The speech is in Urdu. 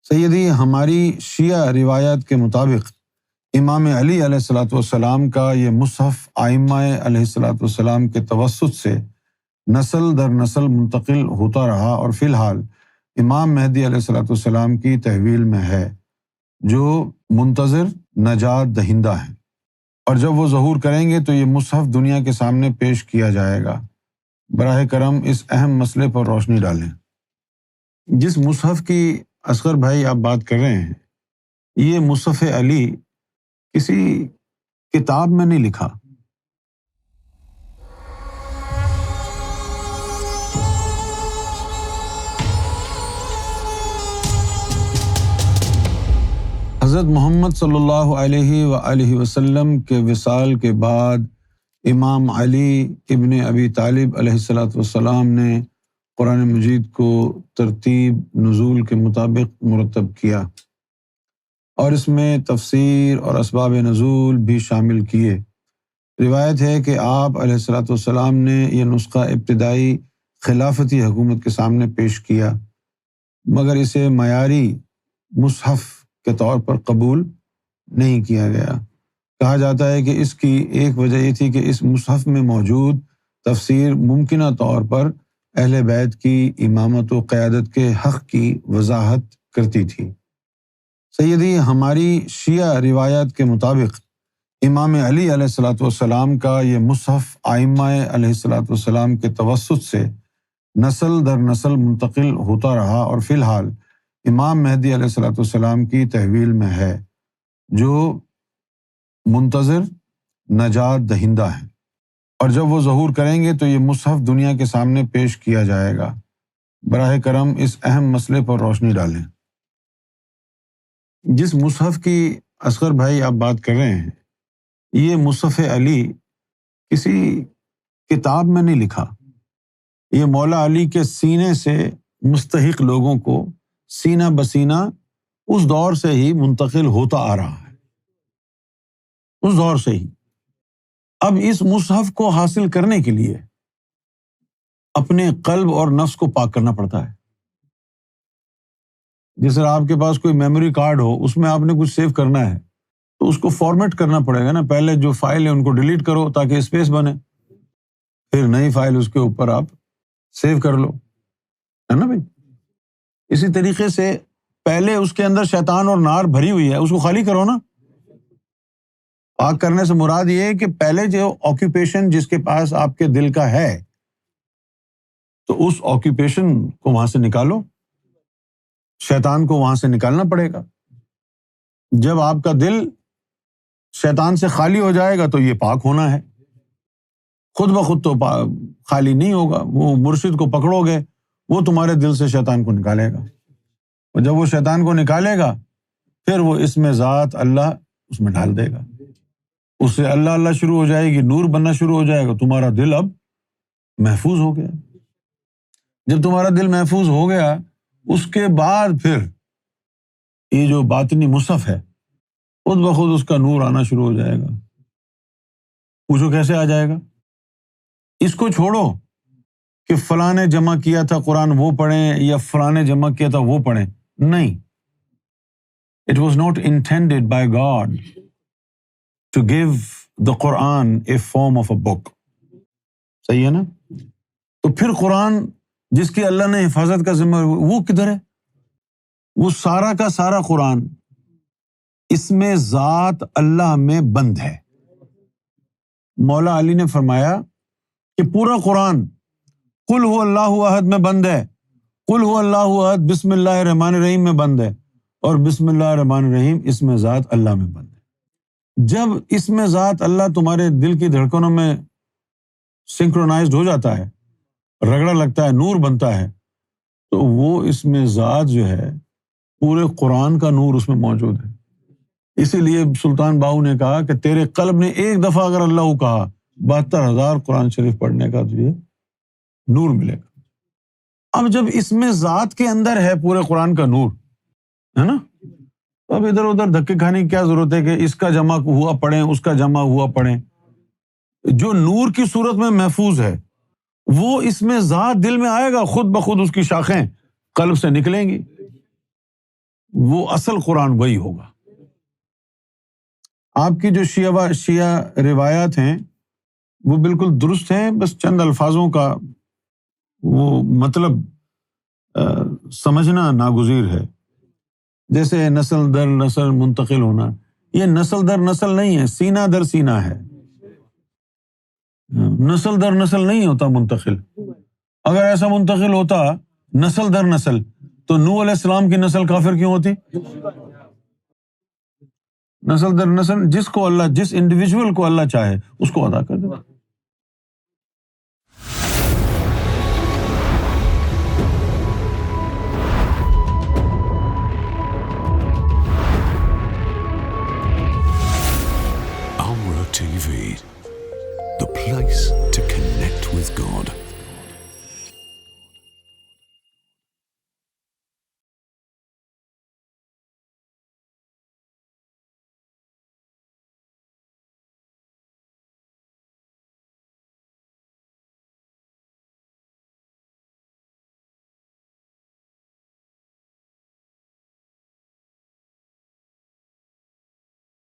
سیدی، ہماری شیعہ روایات کے مطابق امام علی علیہ الصلوۃ والسلام کا یہ مصحف ائمہ علیہ الصلوۃ والسلام کے توسط سے نسل در نسل منتقل ہوتا رہا، اور فی الحال امام مہدی علیہ الصلوۃ والسلام کی تحویل میں ہے، جو منتظر نجات دہندہ ہیں، اور جب وہ ظہور کریں گے تو یہ مصحف دنیا کے سامنے پیش کیا جائے گا۔ براہ کرم اس اہم مسئلے پر روشنی ڈالیں۔ جس مصحف کی اصغر بھائی آپ بات کر رہے ہیں، یہ مصحف علی کسی کتاب میں نہیں لکھا۔ حضرت محمد صلی اللہ علیہ وآلہ وسلم کے وصال کے بعد امام علی ابن ابی طالب علیہ الصلوۃ والسلام نے قرآن مجید کو ترتیب نزول کے مطابق مرتب کیا، اور اس میں تفسیر اور اسباب نزول بھی شامل کیے۔ روایت ہے کہ آپ علیہ الصلوۃ والسلام نے یہ نسخہ ابتدائی خلافتی حکومت کے سامنے پیش کیا، مگر اسے معیاری مصحف کے طور پر قبول نہیں کیا گیا۔ کہا جاتا ہے کہ اس کی ایک وجہ یہ تھی کہ اس مصحف میں موجود تفسیر ممکنہ طور پر اہل بیت کی امامت و قیادت کے حق کی وضاحت کرتی تھی۔ سیدی، ہماری شیعہ روایات کے مطابق امام علی علیہ الصلوۃ والسلام کا یہ مصحف ائمہ علیہ الصلوۃ والسلام کے توسط سے نسل در نسل منتقل ہوتا رہا، اور فی الحال امام مہدی علیہ الصلوۃ والسلام کی تحویل میں ہے، جو منتظر نجات دہندہ ہیں، اور جب وہ ظہور کریں گے تو یہ مصحف دنیا کے سامنے پیش کیا جائے گا۔ براہ کرم اس اہم مسئلے پر روشنی ڈالیں۔ جس مصحف کی اصغر بھائی آپ بات کر رہے ہیں، یہ مصحف علی کسی کتاب میں نہیں لکھا۔ یہ مولا علی کے سینے سے مستحق لوگوں کو سینہ بسینہ اس دور سے ہی منتقل ہوتا آ رہا ہے، اس دور سے ہی۔ اب اس مصحف کو حاصل کرنے کے لیے اپنے قلب اور نفس کو پاک کرنا پڑتا ہے۔ جس طرح آپ کے پاس کوئی میموری کارڈ ہو، اس میں آپ نے کچھ سیو کرنا ہے تو اس کو فارمیٹ کرنا پڑے گا نا۔ پہلے جو فائل ہے ان کو ڈیلیٹ کرو تاکہ اسپیس بنے، پھر نئی فائل اس کے اوپر آپ سیو کر لو، ہے نا بھائی؟ اسی طریقے سے پہلے اس کے اندر شیطان اور نار بھری ہوئی ہے، اس کو خالی کرو نا۔ پاک کرنے سے مراد یہ ہے کہ پہلے جو آکیوپیشن جس کے پاس آپ کے دل کا ہے، تو اس آکیوپیشن کو وہاں سے نکالو، شیطان کو وہاں سے نکالنا پڑے گا۔ جب آپ کا دل شیطان سے خالی ہو جائے گا تو یہ پاک ہونا ہے۔ خود بخود تو خالی نہیں ہوگا، وہ مرشد کو پکڑو گے، وہ تمہارے دل سے شیطان کو نکالے گا، اور جب وہ شیطان کو نکالے گا پھر وہ اسم ذات اللہ اس میں ڈال دے گا، اس سے اللہ اللہ شروع ہو جائے گی، نور بننا شروع ہو جائے گا، تمہارا دل اب محفوظ ہو گیا۔ جب تمہارا دل محفوظ ہو گیا، اس کے بعد پھر یہ جو باطنی مصحف ہے، خود بخود اس کا نور آنا شروع ہو جائے گا۔ پوچھو کیسے آ جائے گا؟ اس کو چھوڑو کہ فلاں نے جمع کیا تھا قرآن وہ پڑھیں، یا فلاں نے جمع کیا تھا وہ پڑھیں، نہیں۔ It was not intended by God to give the Quran a form of a book۔ صحیح ہے نا؟ تو پھر قرآن جس کی اللہ نے حفاظت کا ذمہ، وہ کدھر ہے؟ وہ سارا کا سارا قرآن اس میں ذات اللہ میں بند ہے۔ مولا علی نے فرمایا کہ پورا قرآن قل هو اللہ احد میں بند ہے، قل هو اللہ احد بسم اللہ الرحمن الرحیم میں بند ہے، اور بسم اللہ الرحمن الرحیم اس میں ذات اللہ میں بند ہے۔ جب اس میں ذات اللہ تمہارے دل کی دھڑکنوں میں سنکرونائزڈ ہو جاتا ہے، رگڑا لگتا ہے، نور بنتا ہے، تو وہ اس میں ذات جو ہے پورے قرآن کا نور اس میں موجود ہے۔ اسی لیے سلطان باہو نے کہا کہ تیرے قلب نے ایک دفعہ اگر اللہ کو کہا، 72,000 قرآن شریف پڑھنے کا تجھے نور ملے گا۔ اب جب اس میں ذات کے اندر ہے پورے قرآن کا نور، ہے نا، تو اب ادھر ادھر دھکے کھانے کی کیا ضرورت ہے کہ اس کا جمع ہوا پڑھیں، اس کا جمع ہوا پڑھیں۔ جو نور کی صورت میں محفوظ ہے وہ اس میں ذات دل میں آئے گا، خود بخود اس کی شاخیں قلب سے نکلیں گی۔ وہ اصل قرآن وہی ہوگا۔ آپ کی جو شیعہ روایات ہیں وہ بالکل درست ہیں، بس چند الفاظوں کا وہ مطلب سمجھنا ناگزیر ہے۔ جیسے نسل در نسل منتقل ہونا، یہ نسل در نسل نہیں ہے، سینہ در سینہ ہے۔ نسل در نسل نہیں ہوتا منتقل۔ اگر ایسا منتقل ہوتا نسل در نسل تو نوح علیہ السلام کی نسل کافر کیوں ہوتی؟ نسل در نسل جس انڈیویجول کو اللہ چاہے اس کو ادا کر دے۔